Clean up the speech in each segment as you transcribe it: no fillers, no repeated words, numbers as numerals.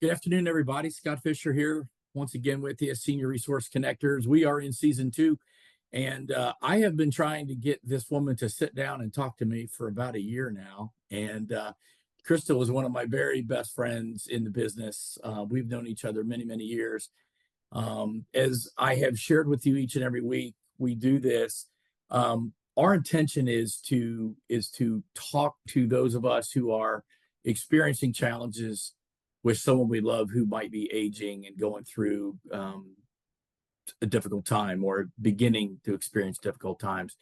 Good afternoon, everybody. Scott Fisher here, once again with you, Senior Resource Connectors. We are in season two, and I have been trying to get this woman to sit down and talk to me for about a year now. And Krystal is one of my very best friends in the business. We've known each other many, many years. As I have shared with you each and every week, we do this. Our intention is to talk to those of us who are experiencing challenges with someone we love who might be aging and going through a difficult time or beginning to experience difficult times.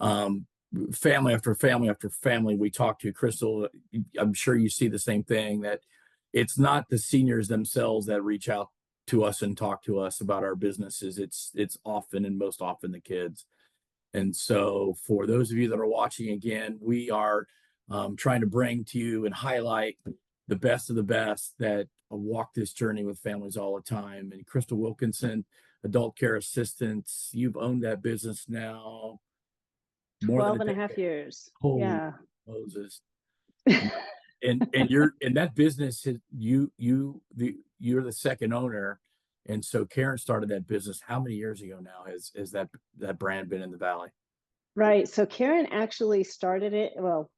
Um, Family after family after family we talk to, Krystal, I'm sure you see the same thing, that it's not the seniors themselves that reach out to us and talk to us about our businesses. It's often and most often the kids. And so for those of you that are watching again, we are trying to bring to you and highlight the best of the best that walk this journey with families all the time. And Krystal Wilkinson, Adultcare Assistance, you've owned that business now more than a 12 and a half decade. years. Holy Yeah. Moses. And you're in that business, you're the second owner. And so Karen started that business how many years ago now has that brand been in the valley? Right. So Karen actually started it. Well,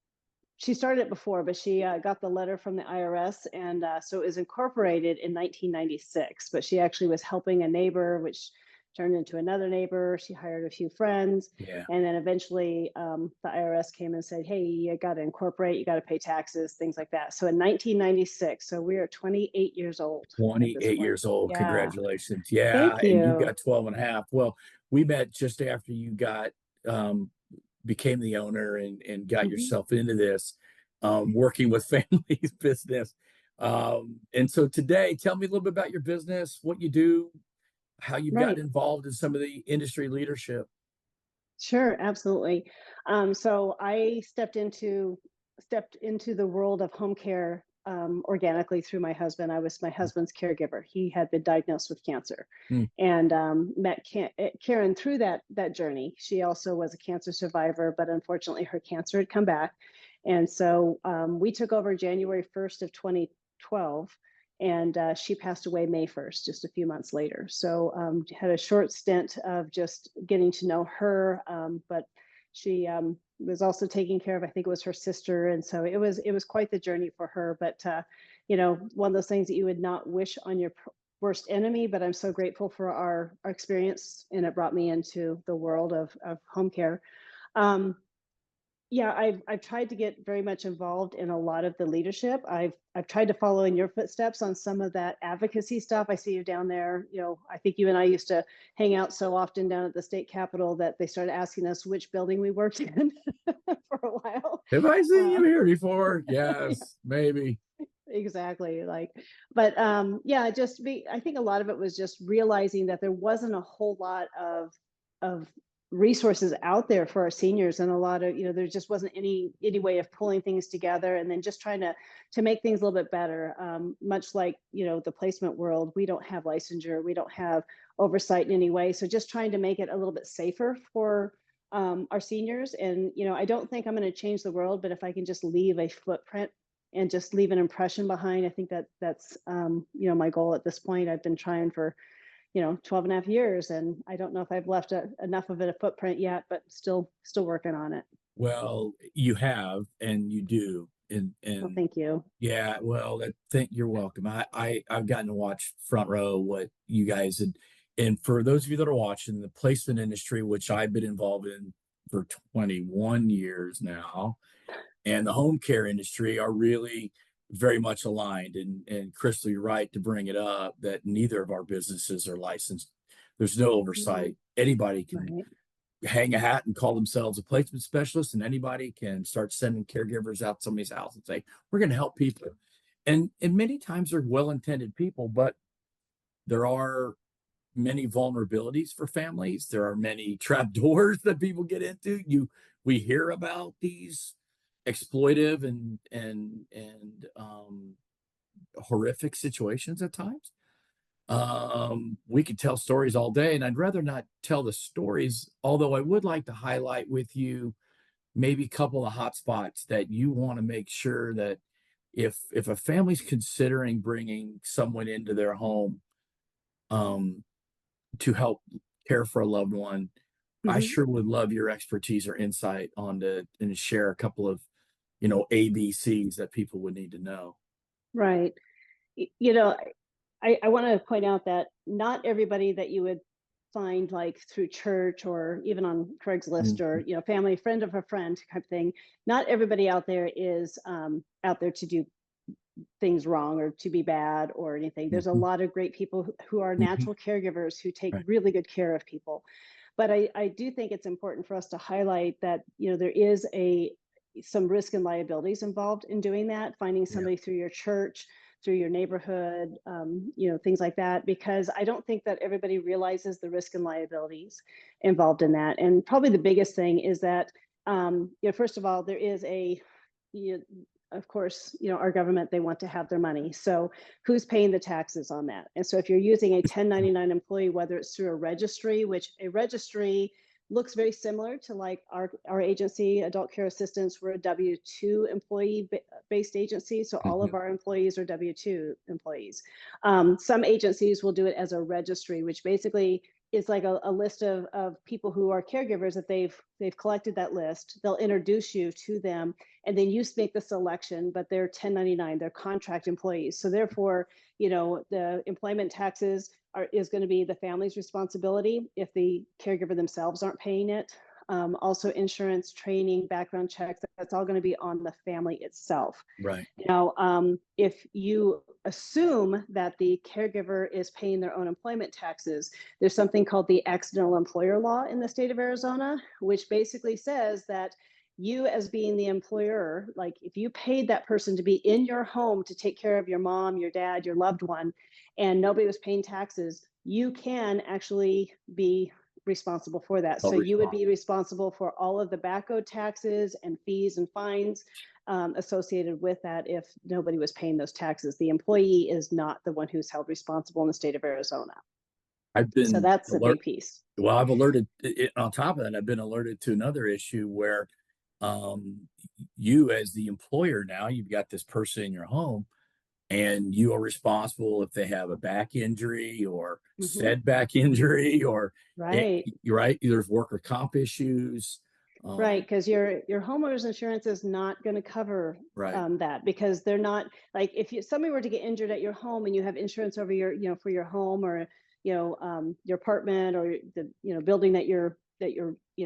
she started it before, but she got the letter from the IRS. And so it was incorporated in 1996. But she actually was helping a neighbor, which turned into another neighbor. She hired a few friends. Yeah. And then eventually the IRS came and said, hey, you got to incorporate, you got to pay taxes, things like that. So in 1996, so we are 28 years old at this 28 point. years old. Yeah. Congratulations. Yeah. Thank And you've you. got 12 and a half. Well, we met just after you got became the owner and got Mhm. yourself into this, working with families business. And so today, tell me a little bit about your business, what you do, how you've gotten Right. involved in some of the industry leadership. Sure, absolutely. So I stepped into the world of home care organically through my husband. I was my husband's caregiver. He had been diagnosed with cancer, Hmm. and met Karen through that journey. She also was a cancer survivor, but unfortunately, her cancer had come back, and so we took over January 1st of 2012, and she passed away May 1st, just a few months later. So had a short stint of just getting to know her, but she was also taking care of, I think it was her sister, and so it was quite the journey for her. But one of those things that you would not wish on your worst enemy. But I'm so grateful for our experience, and it brought me into the world of home care. Um, yeah, I've tried to get very much involved in a lot of the leadership. I've tried to follow in your footsteps on some of that advocacy stuff. I see you down there. I think you and I used to hang out so often down at the state capitol that they started asking us which building we worked in for a while. Have I seen Uh, you here before? yeah, Yes, maybe. exactly. But yeah, I think a lot of it was just realizing that there wasn't a whole lot of resources out there for our seniors, and a lot of there just wasn't any way of pulling things together, and then just trying to make things a little bit better. Much like the placement world, we don't have licensure, we don't have oversight in any way, so just trying to make it a little bit safer for our seniors. And I don't think I'm going to change the world, but if I can just leave a footprint and just leave an impression behind, I think that's my goal at this point. I've been trying for 12 and a half years, and I don't know if I've left enough of it a footprint yet, but still working on it. Well, you have, and you do. Well, And thank you. yeah, well, you're welcome. I've gotten to watch front row what you guys had, and for those of you that are watching the placement industry, which I've been involved in for 21 years now, and the home care industry are really very much aligned. And Krystal, you're right to bring it up that neither of our businesses are licensed. There's no Mhm. oversight. Anybody can Right. hang a hat and call themselves a placement specialist, and anybody can start sending caregivers out to somebody's house and say, we're going to help people. And many times they're well-intended people, but there are many vulnerabilities for families. There are many trap doors that people get into. We hear about these exploitive and horrific situations at times. We could tell stories all day, and I'd rather not tell the stories, although I would like to highlight with you maybe a couple of hot spots that you want to make sure that if a family's considering bringing someone into their home um, to help care for a loved one, I Mhm. sure would love your expertise or insight on to and share a couple of, ABCs that people would need to know. Right. You know, I want to point out that not everybody that you would find like through church or even on Craigslist or Mhm. family friend of a friend type thing. Not everybody out there is out there to do things wrong or to be bad or anything. There's a Mhm. lot of great people who are Mhm. natural caregivers who take Right. really good care of people. But I do think it's important for us to highlight that there is a some risk and liabilities involved in doing that, finding Yeah. somebody through your church, through your neighborhood, things like that, because I don't think that everybody realizes the risk and liabilities involved in that. And probably the biggest thing is that, first of all, there is you, of course, our government, they want to have their money. So who's paying the taxes on that? And so if you're using a 1099 employee, whether it's through a registry, which a registry looks very similar to like our agency, Adult Care Assistance, we're a W-2 employee based agency. So all of Mhm. our employees are W-2 employees. Some agencies will do it as a registry, which basically is like a list of people who are caregivers that they've collected that list. They'll introduce you to them and then you make the selection, but they're 1099, they're contract employees. So therefore, the employment taxes is going to be the family's responsibility if the caregiver themselves aren't paying it. Also insurance, training, background checks, that's all going to be on the family itself. Right. Now, if you assume that the caregiver is paying their own employment taxes, there's something called the accidental employer law in the state of Arizona, which basically says that you, as being the employer, like if you paid that person to be in your home to take care of your mom, your dad, your loved one, and nobody was paying taxes, you can actually be responsible for that. I'll So you would respond. be responsible for all of the back-owed taxes and fees and fines associated with that if nobody was paying those taxes. The employee is not the one who's held responsible in the state of Arizona. I've So been that's a alert. big piece. Well, I've alerted on top of that, I've been alerted to another issue where um, you, as the employer, now you've got this person in your home and you are responsible if they have a back injury or Hmm. said back injury or Right. you're right, there's worker comp issues. Right, Um, because your homeowner's insurance is not going to cover right. that because they're not like if somebody were to get injured at your home and you have insurance over for your home or your apartment or the building that you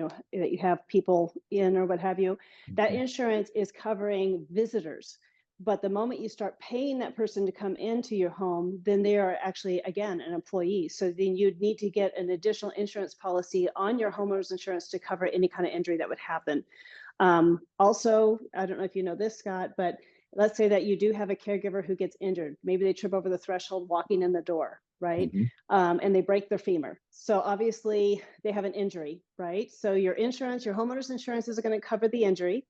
have people in or what have you, that Mhm. insurance is covering visitors. But the moment you start paying that person to come into your home, then they are actually, again, an employee. So then you'd need to get an additional insurance policy on your homeowner's insurance to cover any kind of injury that would happen. Also, I don't know if you know this, Scott, but let's say that you do have a caregiver who gets injured. Maybe they trip over the threshold walking in the door, right? Mhm. And they break their femur. So obviously they have an injury, right? So your insurance, your homeowner's insurance is going to cover the injury.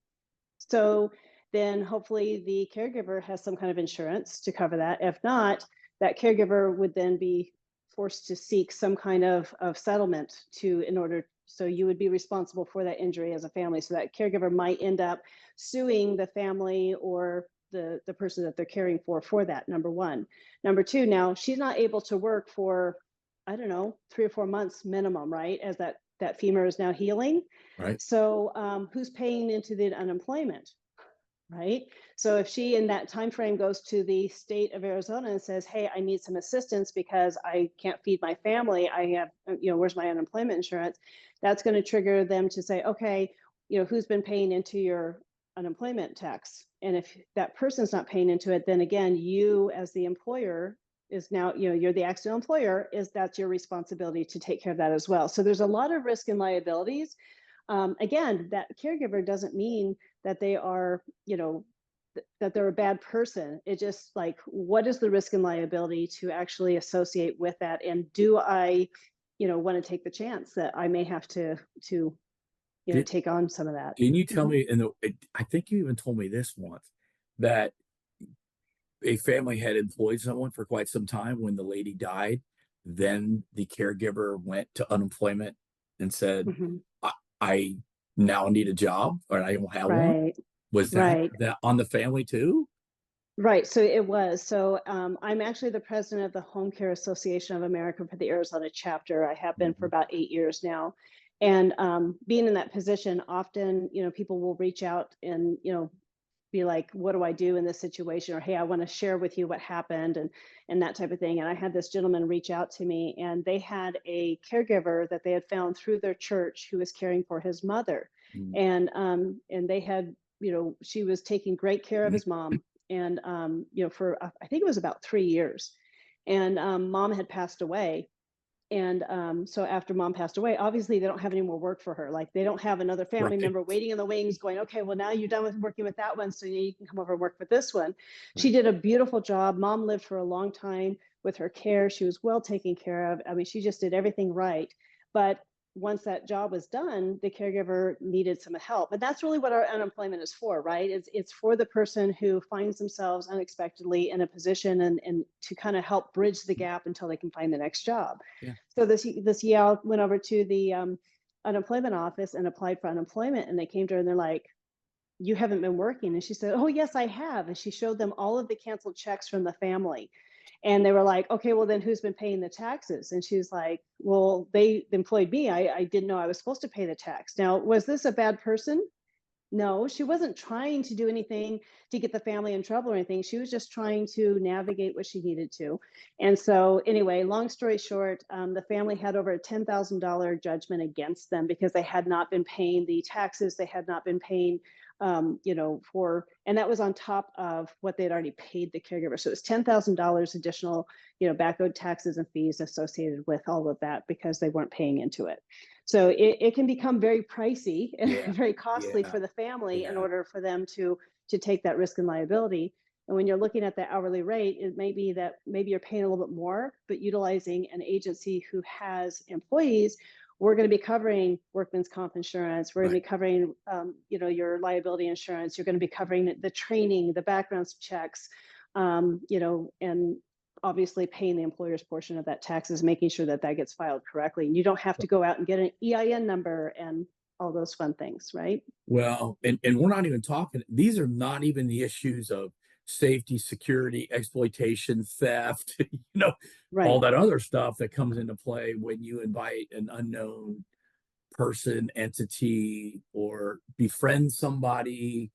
So then hopefully the caregiver has some kind of insurance to cover that. If not, that caregiver would then be forced to seek some kind of settlement in order, so you would be responsible for that injury as a family. So that caregiver might end up suing the family or the person that they're caring for that, number one. Number two, now she's not able to work for, I don't know, 3 or 4 months minimum, right? As that femur is now healing. Right. So who's paying into the unemployment, right? So if she in that time frame goes to the state of Arizona and says, "Hey, I need some assistance because I can't feed my family. I have, where's my unemployment insurance?" That's going to trigger them to say, "Okay, who's been paying into your unemployment tax?" And if that person's not paying into it, then again, you as the employer is now, you're the accidental employer, that's your responsibility to take care of that as well. So there's a lot of risk and liabilities. Again, that caregiver doesn't mean that they are, that they're a bad person. It just like, what is the risk and liability to actually associate with that? And do I, want to take the chance that I may have to Did, take on some of that? can you tell Mhm. me? I think you even told me this once that a family had employed someone for quite some time. When the lady died, then the caregiver went to unemployment and said, Mhm. I, I now need a job or I don't have one. Right, Was that right. that on the family too? Right. So it was. So I'm actually the president of the Home Care Association of America for the Arizona chapter. I have been for Mhm. about 8 years now. And being in that position, often, people will reach out and, be like, what do I do in this situation? Or, hey, I want to share with you what happened and that type of thing. And I had this gentleman reach out to me, and they had a caregiver that they had found through their church who was caring for his mother. Mm. And they had, she was taking great care of his mom. And for I think it was about 3 years. And mom had passed away. And so after mom passed away, obviously they don't have any more work for her. Like, they don't have another family Right. member waiting in the wings going, okay, well, now you're done with working with that one. So you can come over and work with this one. She Right. did a beautiful job. Mom lived for a long time with her care. She was well taken care of. I mean, she just did everything right. But once that job was done, the caregiver needed some help. And that's really what our unemployment is for, right? It's for the person who finds themselves unexpectedly in a position, and to kind of help bridge the gap until they can find the next job. Yeah. So this Yale went over to the unemployment office and applied for unemployment, and they came to her and they're like, "You haven't been working." And she said, "Oh yes, I have." And she showed them all of the canceled checks from the family. And they were like, "Okay, well then who's been paying the taxes?" And she's like, "Well, they employed me. I didn't know I was supposed to pay the tax." Now, was this a bad person? No, she wasn't trying to do anything to get the family in trouble or anything. She was just trying to navigate what she needed to. And so, anyway, long story short, the family had over a $10,000 judgment against them because they had not been paying the taxes. They had not been paying, and that was on top of what they'd already paid the caregiver. So it was $10,000 additional, back owed taxes and fees associated with all of that because they weren't paying into it. So it can become very pricey and Yeah. very costly Yeah. for the family in Yeah. order for them to take that risk and liability. And when you're looking at the hourly rate, it may be that maybe you're paying a little bit more, but utilizing an agency who has employees, we're going to be covering workman's comp insurance. We're going to Right. be covering, your liability insurance. You're going to be covering the training, the background checks, and obviously paying the employer's portion of that taxes, making sure that that gets filed correctly. And you don't have to go out and get an EIN number and all those fun things, right? Well, and we're not even talking, these are not even the issues of safety, security, exploitation, theft, all Right. that other stuff that comes into play when you invite an unknown person, entity, or befriend somebody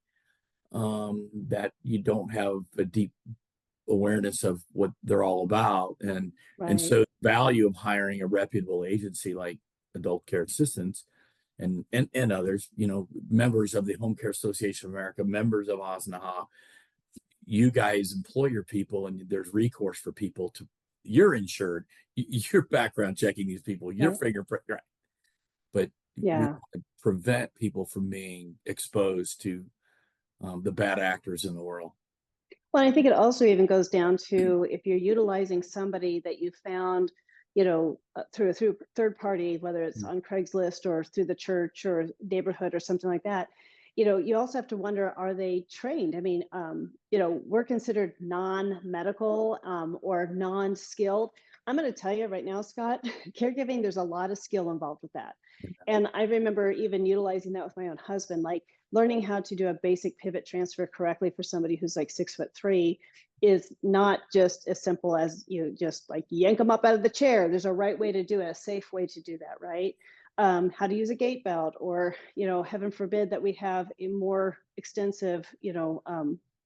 that you don't have a deep awareness of what they're all about. And Right. so the value of hiring a reputable agency like Adult Care Assistance and others, members of the Home Care Association of America, members of OSNAHA, you guys employ your people, and there's recourse for people to, you're insured, you're background checking these people, your Right. fingerprint, right? But we Yeah. want to prevent people from being exposed to the bad actors in the world. Well, I think it also even goes down to if you're utilizing somebody that you found, through third party, whether it's Mm. on Craigslist or through the church or neighborhood or something like that. You also have to wonder, are they trained? I mean, we're considered non-medical or non-skilled. I'm going to tell you right now, Scott, caregiving, there's a lot of skill involved with that. And I remember even utilizing that with my own husband, like learning how to do a basic pivot transfer correctly for somebody who's like 6'3" is not just as simple as just like yank them up out of the chair. There's a right way to do it, a safe way to do that, right? How to use a gait belt, or heaven forbid that we have a more extensive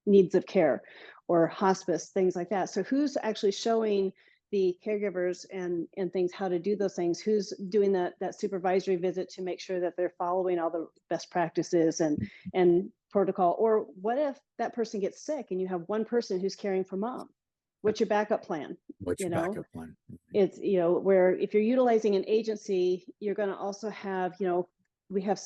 needs of care, or hospice, things like that. So who's actually showing the caregivers and things how to do those things? Who's doing that supervisory visit to make sure that they're following all the best practices and protocol? Or what if that person gets sick and you have one person who's caring for mom? What's your backup plan? What's you your know backup plan? it's where if you're utilizing an agency, you're going to also have we have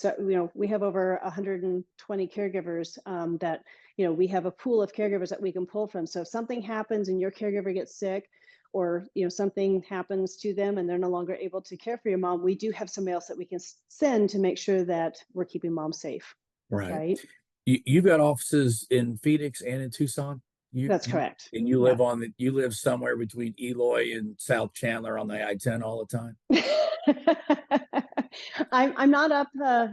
over 120 caregivers that we have a pool of caregivers that we can pull from. So if something happens and your caregiver gets sick, or something happens to them and they're no longer able to care for your mom, we do have somebody else that we can send to make sure that we're keeping mom safe. Right. Right. You've got offices in Phoenix and in Tucson. That's correct. And you Yeah. live you live somewhere between Eloy and South Chandler on the I-10 all the time. I'm not up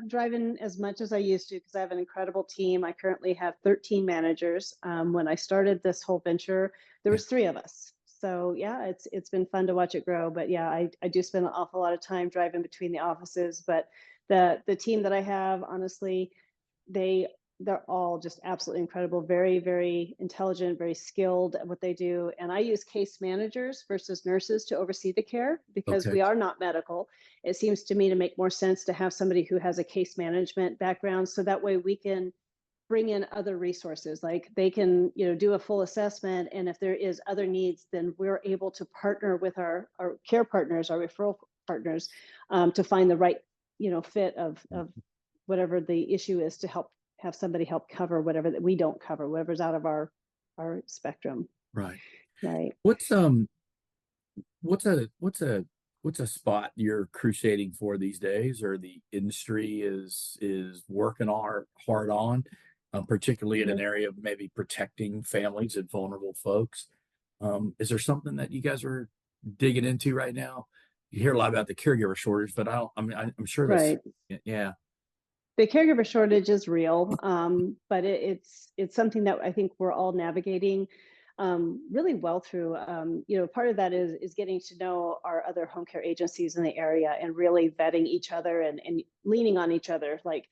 driving as much as I used to because I have an incredible team. I currently have 13 managers. When I started this whole venture, there Yeah. was 3 of us. So yeah, it's been fun to watch it grow. But yeah, I do spend an awful lot of time driving between the offices. But the team that I have, honestly, they they're all just absolutely incredible, very, very intelligent, very skilled at what they do. And I use case managers versus nurses to oversee the care because Okay. we are not medical. It seems to me to make more sense to have somebody who has a case management background, so that way we can bring in other resources, like they can, do a full assessment, and if there is other needs, then we're able to partner with our care partners, our referral partners, to find the right, fit of whatever the issue is, to help have somebody help cover whatever that we don't cover, whatever's out of our spectrum. Right. Right. What's what's a what's a what's a spot you're crusading for these days, or the industry is working hard on, particularly in an Mhm. area of maybe protecting families and vulnerable folks? Is there something that you guys are digging into right now? You hear a lot about the caregiver shortage, but I don't. I mean, I'm sure that's Right. yeah. The caregiver shortage is real, but it's something that I think we're all navigating really well through. Part of that is getting to know our other home care agencies in the area and really vetting each other and leaning on each other. Like,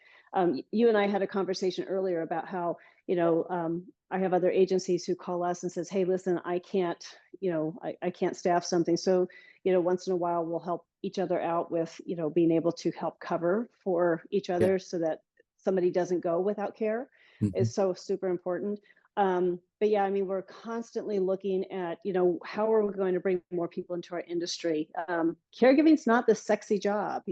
you and I had a conversation earlier about how, I have other agencies who call us and says, "Hey, listen, I can't, I can't staff something." So, once in a while we'll help each other out with, being able to help cover for each Yeah. other so that somebody doesn't go without care Mhm. is so super important. But yeah, I mean, we're constantly looking at, how are we going to bring more people into our industry? Caregiving's not the sexy job,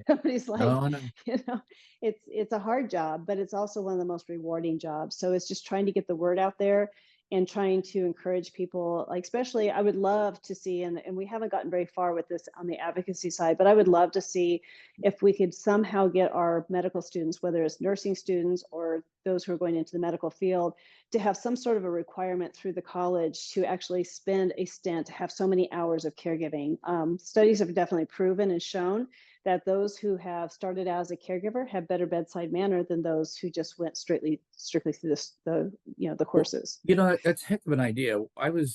Everybody's like, No, no. it's a hard job, but it's also one of the most rewarding jobs. So it's just trying to get the word out there and trying to encourage people, like, especially I would love to see, and we haven't gotten very far with this on the advocacy side, but I would love to see if we could somehow get our medical students, whether it's nursing students or those who are going into the medical field, to have some sort of a requirement through the college to actually spend a stint, to have so many hours of caregiving. Studies have definitely proven and shown that those who have started as a caregiver have better bedside manner than those who just went strictly through the Well, courses. that's a heck of an idea. I don't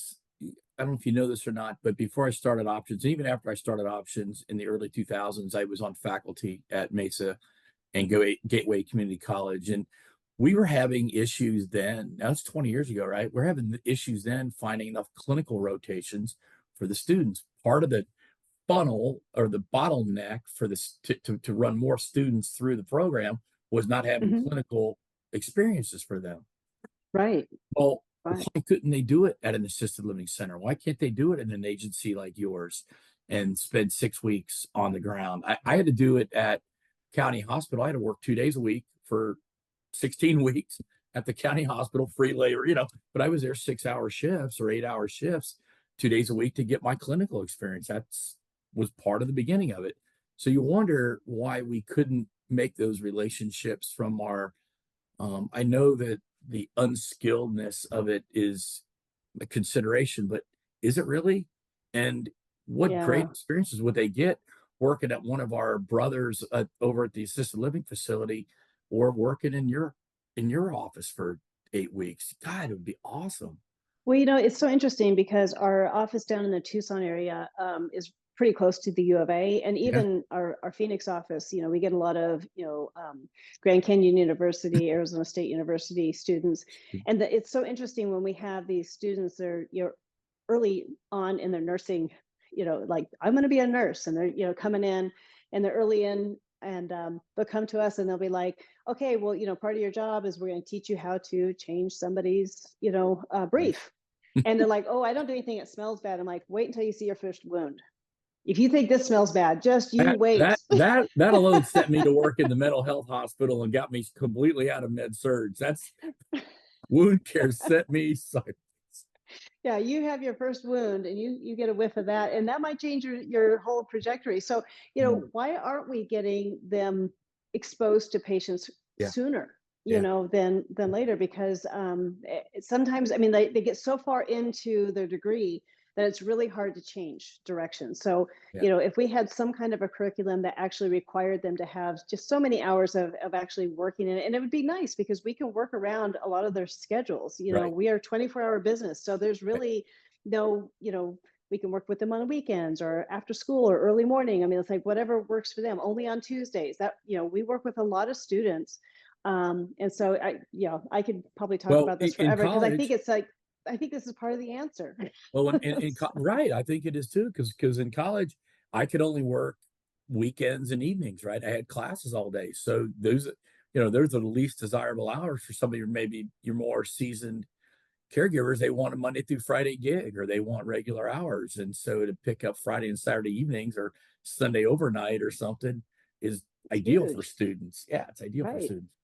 know if you know this or not, but before I started options, even after I started options in the early 2000s, I was on faculty at Mesa and Gateway Community College. And we were having issues then. Now it's 20 years ago, right? We're having issues then finding enough clinical rotations for the students. Part of the funnel or the bottleneck for this to run more students through the program was not having Mhm. clinical experiences for them. Right. Well, Right. why couldn't they do it at an assisted living center? Why can't they do it in an agency like yours and spend 6 weeks on the ground? I had to do it at county hospital. I had to work 2 days a week for 16 weeks at the county hospital, free labor, but I was there 6 hour shifts or 8 hour shifts, 2 days a week to get my clinical experience. That's was part of the beginning of it. So you wonder why we couldn't make those relationships from our I know that the unskilledness of it is a consideration, but is it really? And what great Yeah. experiences would they get working at one of our brothers over at the assisted living facility, or working in your office for 8 weeks? God, it would be awesome. Well, it's so interesting because our office down in the Tucson area is pretty close to the U of A, and Yeah. even our Phoenix office. We get a lot of Grand Canyon University, Arizona State University students, and it's so interesting when we have these students that are early on in their nursing. Like, I'm going to be a nurse, and they're coming in, and they're early in, and they'll come to us and they'll be like, okay, well, part of your job is we're going to teach you how to change somebody's Right. brief. And they're like, oh, I don't do anything that smells bad. I'm like, wait until you see your first wound. If you think this smells bad, just you That wait. that that alone sent me to work in the mental health hospital and got me completely out of med surge. That's wound care sent me so Yeah, you have your first wound and you get a whiff of that, and that might change your whole trajectory. So, why aren't we getting them exposed to patients yeah, sooner, yeah. than later? Because sometimes, I mean, they get so far into their degree that it's really hard to change direction. So, Yeah. you know, if we had some kind of a curriculum that actually required them to have just so many hours of actually working in it, and it would be nice because we can work around a lot of their schedules. You know, Right. we are 24-hour business. So there's Right. really no, you know, we can work with them on the weekends or after school or early morning. I mean, it's like whatever works for them, only on Tuesdays. That, you know, we work with a lot of students. And so I could probably talk Well, about this in forever because I think college, it's like, I think this is part of the answer. well, right, I think it is too, because in college, I could only work weekends and evenings, right? I had classes all day, so those are the least desirable hours for somebody who maybe you're more seasoned caregivers. They want a Monday through Friday gig, or they want regular hours, and so to pick up Friday and Saturday evenings or Sunday overnight or something is ideal for Huge. students. Yeah, it's ideal for Right. students.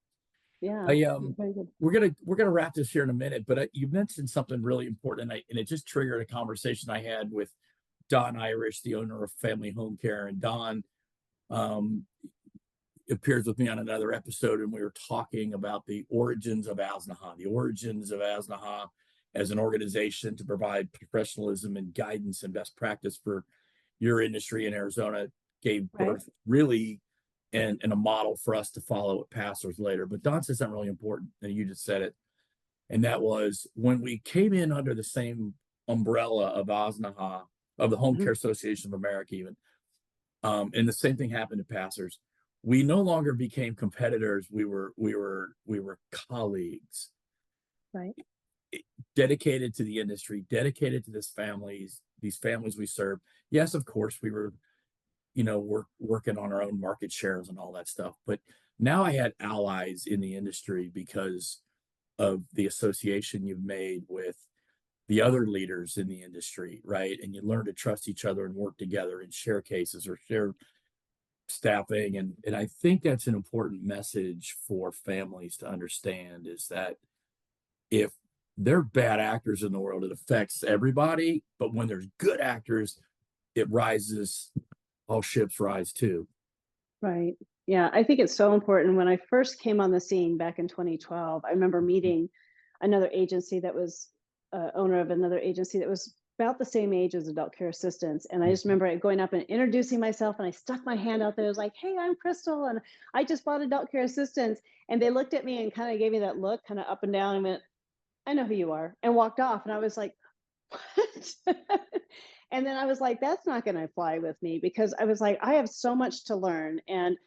Yeah. I Very good. we're gonna wrap this here in a minute, but you mentioned something really important, and it just triggered a conversation I had with Don Irish, the owner of Family Home Care, and Don um, appears with me on another episode, and we were talking about the origins of ASNHA as an organization to provide professionalism and guidance and best practice for your industry in Arizona. Gave Right. birth really and a model for us to follow at Passers later. But Don said something really important, and you just said it, and that was when we came in under the same umbrella of ASNHA, of the Home Mhm. Care Association of America, even. And the same thing happened to Passers. We no longer became competitors. We were colleagues, Right. dedicated to the industry, dedicated to these families we serve. Yes, of course, we were, working on our own market shares and all that stuff. But now I had allies in the industry because of the association you've made with the other leaders in the industry, right? And you learn to trust each other and work together and share cases or share staffing. And I think that's an important message for families to understand, is that if they're bad actors in the world, it affects everybody. But when there's good actors, it rises, all ships rise too. Right. Yeah, I think it's so important. When I first came on the scene back in 2012, I remember meeting another agency that was owner of another agency that was about the same age as Adult Care Assistants. And I just remember going up and introducing myself, and I stuck my hand out there. I was like, "Hey, I'm Krystal, and I just bought Adult Care Assistants." And they looked at me and kind of gave me that look, kind of up and down, and went, "I know who you are," and walked off. And I was like, "What?" And then I was like, "That's not going to fly with me," because I was like, I have so much to learn, and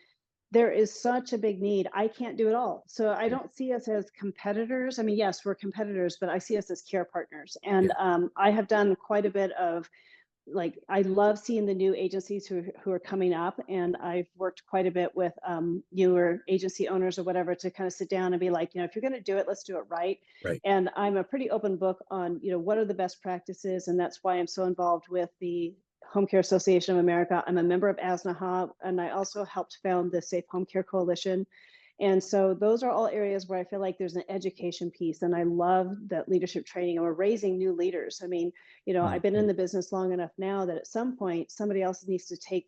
there is such a big need. I can't do it all. So I Yeah, don't see us as competitors. I mean, yes, we're competitors, but I see us as care partners. yeah, And I have done quite a bit of, like, I love seeing the new agencies who are coming up. And I've worked quite a bit with newer agency owners or whatever to kind of sit down and be like, you know, if you're going to do it, let's do it right. right. And I'm a pretty open book on, you know, what are the best practices. And that's why I'm so involved with the Home Care Association of America. I'm a member of ASNHA, and I also helped found the Safe Home Care Coalition. And so those are all areas where I feel like there's an education piece. And I love that leadership training, and we're raising new leaders. I mean, you know, I've been in Mhm. the business long enough now that at some point somebody else needs to take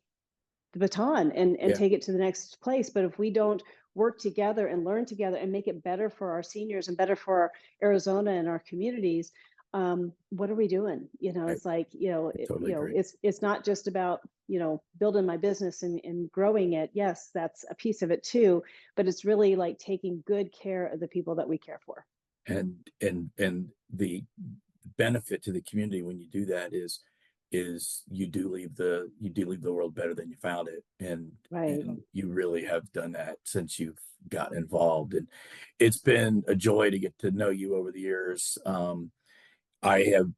the baton and Yeah, take it to the next place. But if we don't work together and learn together and make it better for our seniors and better for Arizona and our communities, what are we doing? You know, I, it's like, I totally agree. it's not just about, you know, building my business and growing it. Yes, that's a piece of it too, but it's really like taking good care of the people that we care for. And the benefit to the community when you do that is you do leave the world better than you found it. and Right. and you really have done that since you've gotten involved, and it's been a joy to get to know you over the years. I have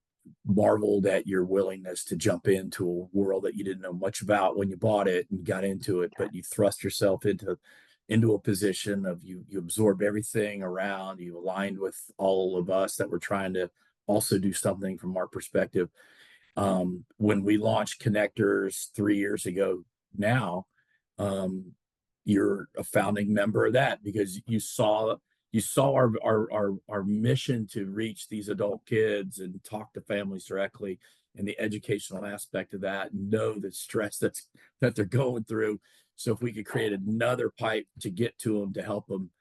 marveled at your willingness to jump into a world that you didn't know much about when you bought it and got into it, but you thrust yourself into a position of you absorbed everything around, you aligned with all of us that were trying to also do something from our perspective. When we launched Connectors 3 years ago now, um, you're a founding member of that because you saw our mission to reach these adult kids and talk to families directly, and the educational aspect of that, and know the stress that they're going through. So if we could create another pipe to get to them, to help them,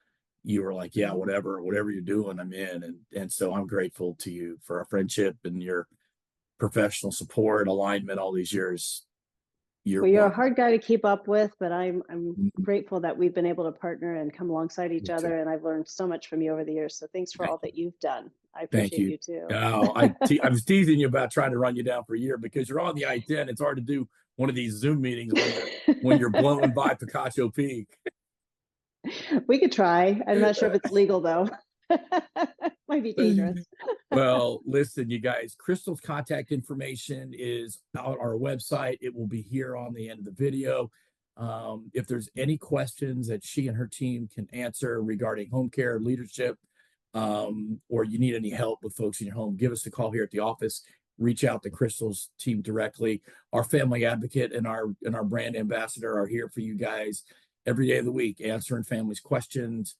you were like, yeah, whatever you're doing, I'm in. And so I'm grateful to you for our friendship and your professional support, alignment all these years. Well, you're a hard guy to keep up with, but I'm grateful that we've been able to partner and come alongside each other. And I've learned so much from you over the years. So thanks for all that you've done. I Thank appreciate you. you too. Oh, I was teasing you about trying to run you down for a year because you're on the I-10. It's hard to do one of these Zoom meetings when you're blowing by Picacho Peak. We could try. I'm not sure if it's legal though. Might be dangerous. Well, listen, you guys, Krystal's contact information is out on our website. It will be here on the end of the video. If there's any questions that she and her team can answer regarding home care leadership, or you need any help with folks in your home, give us a call here at the office. Reach out to Krystal's team directly. Our family advocate and our brand ambassador are here for you guys every day of the week, answering families' questions.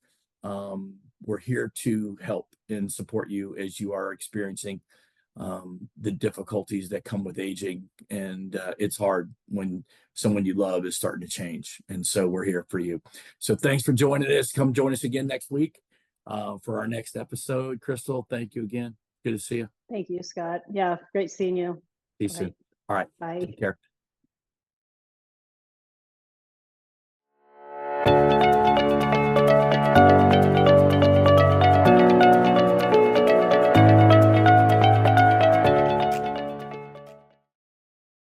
We're here to help and support you as you are experiencing the difficulties that come with aging. And it's hard when someone you love is starting to change. And so we're here for you. So thanks for joining us. Come join us again next week for our next episode. Krystal, thank you again. Good to see you. Thank you, Scott. Yeah, great seeing you. See you soon. All right. Bye. Take care.